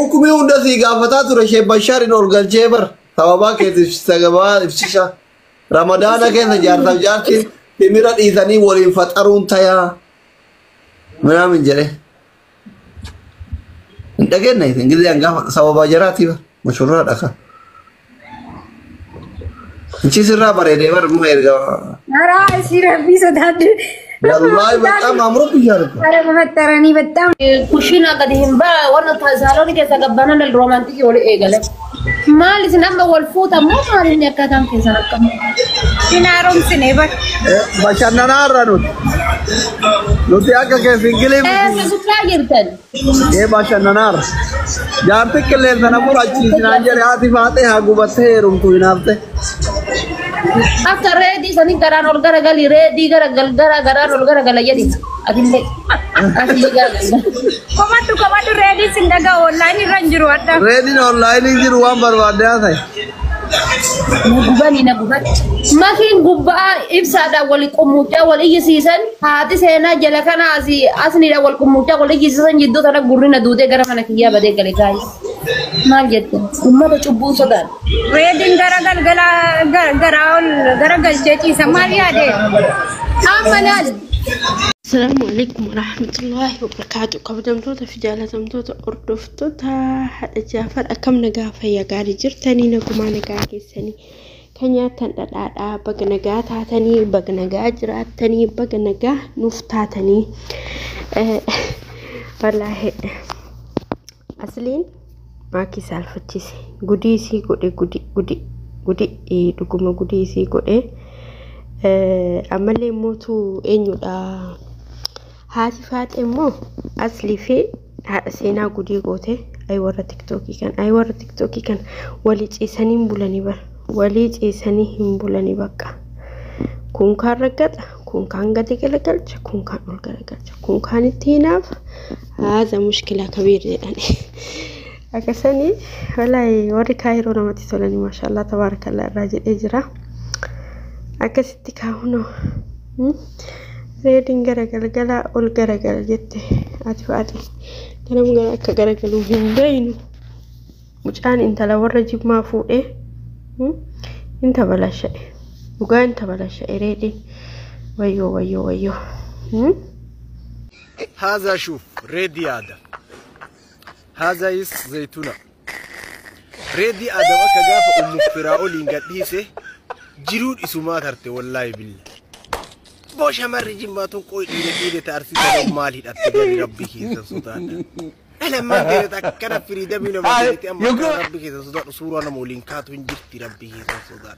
حكمي وندسي قافتات رشيب بشار نورجل جبر ثوابا كده سجبا إفشيشة رمضان كده جارتا جارتي تمرد إذاني ولين فترون تيا منا من جره انت كده إنجليزي أنجا ثوابا جراتي مشهورة أكا انشي سرّا بريدة بر مهيرجا نرى سير بيسو داد والله بتأم عمرو بيجارك أنا بفترني بتأم كوشينا قديم با وانا تزالوني كذا قبنا الرومانتيكي ولا إيه قال ما لسنا ما والفوت ما مالين يكادم كذا نكمل سينارم سينبر باشانا نارانوت نوتي أكا كيف إنجليزي سكلا جرتن باشانا نار جارتك كله إنسان أمور أجلس نانجر هاتي فاتي هاقو بسه رمتو ينابته after ready sani garan ol gara gali ready garan ol gara gala jadi adille asli gara komatu ready sindaga online ranjuru ada ready online jiru wan barbaade asay gubani na gubat makin gubba ibsada wali qumuta wali yisisan hati sena jala kana asni da wal qumuta wali yisisan jiddo tana gurrina dude gara mana kiya bade gale kai mal jette umma da chubbu sodan ready gara galcheti samali ade amanal السلام عليكم ورحمة الله وبركاته. قبضمتوتا في جالتمتوتا أردفتوتا حتى جافر أكم نقافة يا قاري جرتاني نقوما نقاكي سني كنياتان دادا بغنقا تاتاني بغنقا جراتاني بغنقا نفتاتاني والله أصلين ماكي سالفتيسي قديسي قدي دقوما قديسي قدي أمالي موتو إنيو دا هاتي فات إمو أصلي في سينا قدي قوتي أي ورا تيك توكي كان وليج إساني مبولاني بر وليج إساني مبولاني بكا كون كان رقات كون كان قدي قلقلج كون كان قلقلج كون كان التيناف هذا مشكلة كبيرة يعني أكساني والله وري كايرو نمتي سولاني ما شاء الله تبارك الله الراجل إجرا أكستي كهونو ريدين غرغل أول غرغل جت أتفادي كلام غرغل كغرغل وهندينو مجان أنت لو رجيب ما فوق إيه أنت بلا شيء وقا أنت بلا شيء ريدين ويو هذا شوف ريدي آدم هذا يس زيتونة ريدي آدم أكغاف أم فراولين قديسه جرود اسمات هرتي والله بالله بوش همر جماتون قوي إيدي تارسي تدو مالي أتجاري ربي كيسا سلطان أنا ما قلت أكنا فريدة من مالي أما ربي كيسا سلطان صورة نمولين كاتو انجرتي ربي كيسا سلطان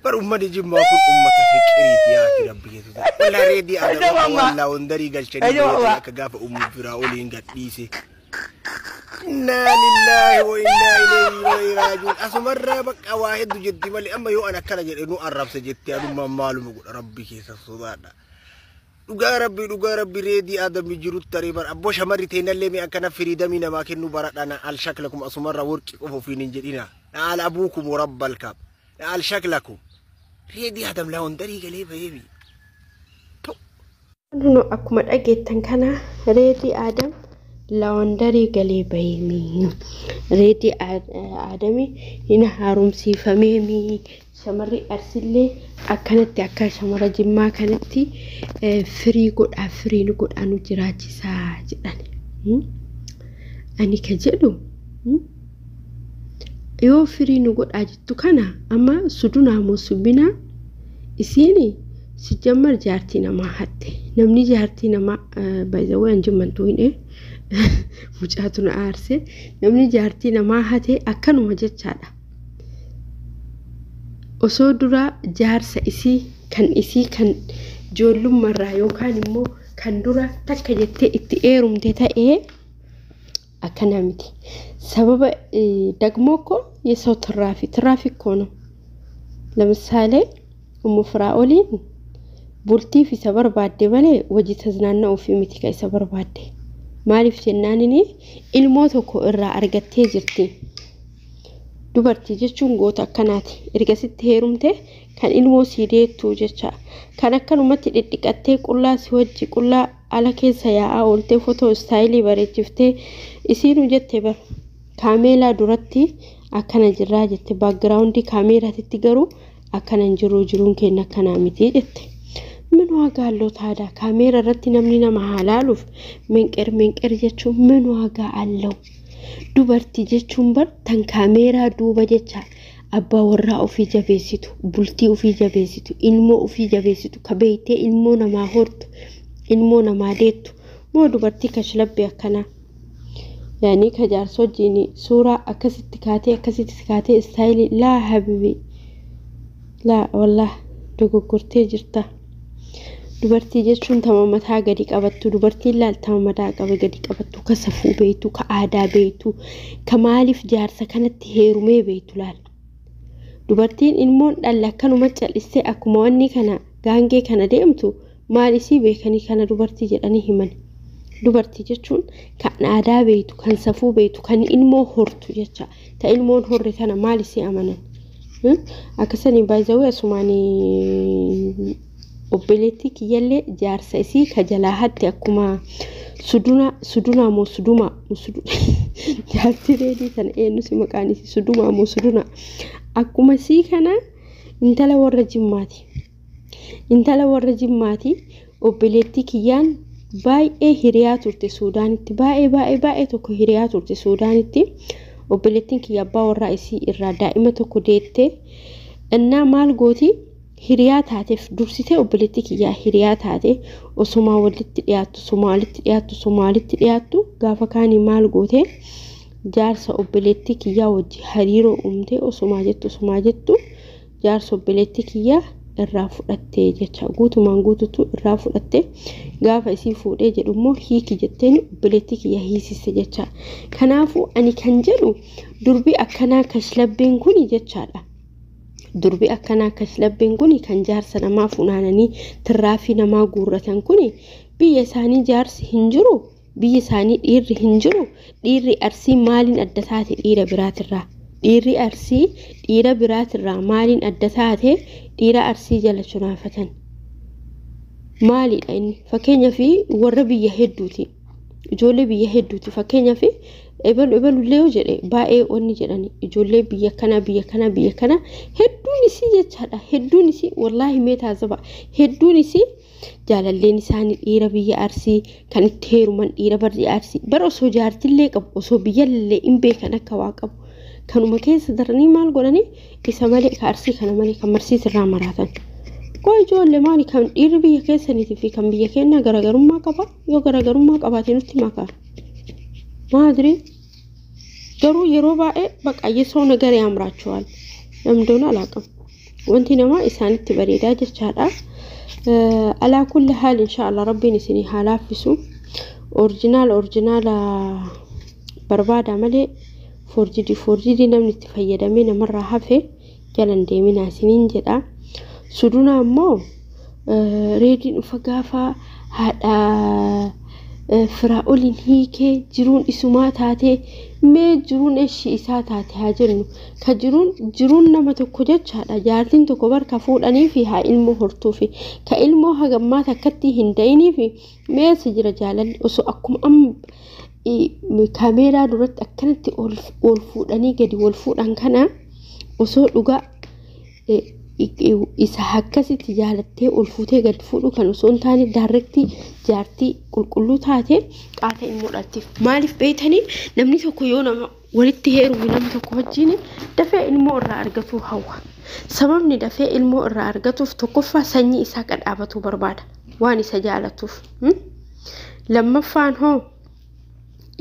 بر أمة جماتون أمة فكريتي ياكي ربي كيسا سلطان والله ريدي آدم والله وندري قلشاني بيتي أكغاف أم فراولين قديسه إنا لله وإنا إليه راجعون أسمر بك واحد جدي مالي أما يو أنا كلا جد إنه أرب سجدتي أنا ما معلوم أقول ربي كيس الصدانا لقى ربي ريدي آدم بجرود تريبر أبوش مرتين اللي مي أكنا فريدة من ما كنوا برات أنا على شكلكم أسمر ورك أفو في نجدينا على أبوكم ورب الكاب على شكلكم ريدي آدم لا وندري قلي بيبي أنا أكمل أجد تنكنا ريدي آدم laundry galee baymi reeti aadami ina harumsi famemi shamarri arsille akkanatti akka shamara jimmaa kanatti firii godhaanu jiraachisa jedhan ani ka jedhu yoo firii nu godhaa jettu kana amma sudunaa moo subina isiini si jammar jaartii namaa hatte namni jaartii namaa bayzawee anjimmantu hin mucaatuna aarse namni jaartii namaa hate akkanuma jechaadha osoo dura jaarsa isii kan joollummarraa yookaan immoo kan dura takka jettee itti eerumte ta'ee akkana miti sababa dagmooko የሰው ትራፊክ ሆኖ ለምሳሌ ፍራኦሊን ቡልቲ ፊ ሰበር ባደ በለ ወጂ ተዝናናው ፊ ሚቲ ከይ ሰበር ባደ ማሊፍ ጀናንኒ ኢልሞቶኮ እራ አርገቴ ጅርቲ ዱበርቲ ጀቹን ጎታ ከናቲ እርገሲት ሄሩምቴ ከን ኢልሞ ሲዴቱ ጀቻ ከነከኑ መት ዲድቀቴ ቁላ ሲወጂ ቁላ ala keessa yaa'aa oolte footoo istaayilii bareechiftee isiinu jette bar kaameelaa duratti akkana jirraa jette baakgiraawundii kaameeraatitti garuu akkana hin jiruun keenya akkanaa miti jette. Min waagaa allootaadha kaameera irratti namni nama haalaaluuf menqer jechuun min waagaa allau dubartii jechuun bar tan kaameeraa duuba jecha abbaa warraa ofii jabeessitu bultii ofii jabeessitu ilmoo ofii jabeessitu kabeeytee ilmoo namaa hortu ilmoo namaa deettu moo dubartii kashlabbe akkanaa yaani ka jaarsoo jiini suuraa akkasitti kaatee istaayilii laa habibi laa wallah dogoggortee jirta. Dubartii jechuun tama mataa gadi qabattu dubartiin laaltama mataa gadi qabattu ka safuu beektu ka aadaa beektu ka maaliif jaarsa kanatti heerumee beektu laal. Dubartiin ilmoon dhalla akkanuma cal'istee akkuma wanni kana gaangee kana deemtu maal isii beekanii kana dubartii jedhanii himan. Dubartii jechuun kan aadaa beektu kan safuu beektu kan ilmoo hortu jecha ta ilmoon horre kana maal isii amanan. Akkasanii baay'ee asumaanii obboleettii kiyyallee jaarsa isii ka jalaa hatti akkuma suduna moo suduma jaarsi reedii sana eenyusi maqaan isii suduma moo suduna akkuma isii kana intala warra jimmaati obboleettii kiyyaan baay'ee hiriyaa turte Suudaanitti baay'ee tokko hiriyaa turte Suudaanitti obboleettiin kiyya abbaa warraa isii irraa daa'ima tokko deettee innaa maal gooti hiriyaa taateef dursitee obboleettii kiyyaa hiriyaa taate osumaa walitti dhiyaattu Somaalitti gaafa kaanii maal goote jaarsa obboleettii kiyyaa wajji hariiroo uumte osumaa jettu jaarsa obboleettii kiyyaa irraa fudhattee jecha guutumaan guututu irraa fudhatte gaafa isii fuudhee jedhummoo hiiki jetteen obboleettii kiyyaa hiisiste jecha. Kanaafuu ani kan jedhu durbi akkanaa kashlabbeen kuni jechaadha. Durbi akkanaa kashlabbeen kuni kan jaarsa namaa funaananii tirraafii namaa guurratan kuni biyya isaanii jaarsi hin jiru biyya isaanii dhiirri hin jiru dhiirri arsii maaliin adda taate dhiira biraatirraa. Dhiirri arsii dhiira biraatirraa maaliin adda taate dhiira arsii jala chunaafatan. Maalidha inni fakkeenyaaf warra biyya hedduuti ijoollee biyya hedduuti fakkeenyaaf ebalullee yoo jedhe baay'ee onni jedhani ijoollee biyya kana hedduun isii jechaadha hedduun isii wallaahi meetaa zaba hedduun isii jaalalleen isaanii dhiira biyya arsii kan itti heeruman dhiira biyya arsii bara osoo jaartillee qabu osoo biyyallee hin beekan akka waa qabu kanuma keessa daranii maal godhanii isa malee ka arsii kana malee kan marsiisirraa maraatan. Koo ijoollee maali kan dhiirri biyya keessaniitii fi kan biyya keenyaa garaagarummaa qaba yoo garaagarummaa qabaate nutti makaa. Maadri garuu yeroo baay'ee baqayyesoo nagaree amraachuwal namdoon alaaqam wanti namaa isaanitti bareedaa jechaadha. Alaa kulli haal inshaallah rabbiin isinii haa laaffisu orjinaala barbaada malee forjidii namni itti fayyadamee namarraa hafe jalan deeminaa isiniin jedha. Suduna ammoo reediin dhufa gaafa haadha Firaa'oliin hiikee jiruun isumaa taate mee jiruun eeshii isaa taate haa jennu ka jiruun nama tokko jechaadha jaartiin tokko barka fuudhanii fi haa ilmoo hortuufi ka ilmoo hagammaa takkatti hin da'inii fi mee si jira jaalalli osoo akkuma kaameeraa duratti akkanatti ol fuudhanii gadi wal fuudhan kana osoo dhugaa isa akkasitti jaalattee ol fuutee gad fuudhu kan osoo hin taane daarrektii jaartii qulqulluu taate qaata ilmoodhaatiif maaliif beeytanii namni tokko yoo nama walitti heerume namni tokko wajjin dafee ilmoo irraa argatu hawwa sababni dafee ilmoo irraa argatuuf tokkoffaa sanyii isaa qadhaabatu barbaada waan isa jaalatuuf lammaffaan hoo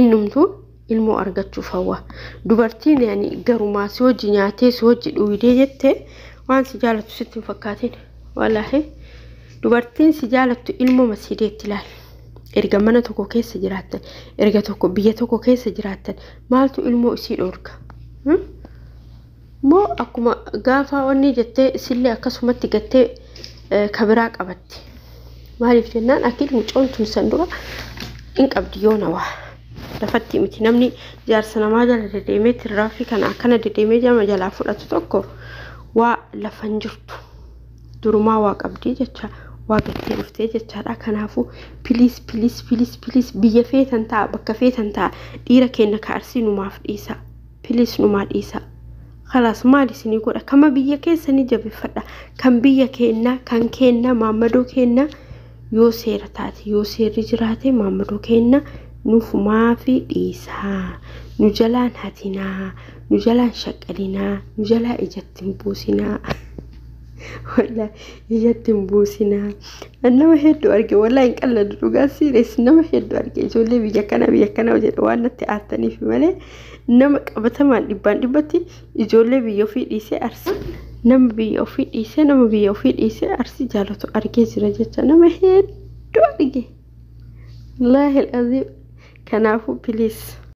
innumtu ilmoo argachuuf hawwa dubartiin yani garumaa si wajji nyaatee si wajji dhuydee jettee waan si jaalatu sitti hin fakkaatin wallaahi dubartiin si jaalattu ilmoo masiideetti ilaal erga mana tokko keessa jiraattan erga tokko biyya tokko keessa jiraattan maaltu ilmoo isii dhoorga moo akkuma gaafa wanni jettee isillee akkasumatti gattee kabiraa qabatti maaliif jennaan akkiin mucoon tun san dura hin qabdi yoo nawaa lafatti miti namni jaarsa namaa jala dedeemee tirraafii kana akkana dedeemee jama jalaa fudhatu tokko waa lafan jirtu durumaa waa qabdii jecha waaqatti dhuftee jechaadha kanaafu please biyya feetan ta'a bakka feetan ta'a dhiira keenya ka arsii numaaf dhiisa please numaa dhiisa خلاص مالي سني يقول كما بيا كيسا نجابي فدا كم بيا كينا كان كينا مامدو كينا يوسير تاتي يوسير رجراتي مامدو كينا نوف ما في إيسا نجلان هاتنا نجلان شكلنا نجلا إجت بوسنا ولا إجت بوسنا أنا ما هيدو أرجع ولا إنك الله دروجا سيريس نما هيدو أرجع جولي بيجا كنا وجد وانا تأتني في ملء نما كبتمان دبتي جولي بيجو في إيسي أرس نما بيجو في إيسي أرس جالتو أرجع زرجة نما هيدو أرجع الله العظيم كنافو بليس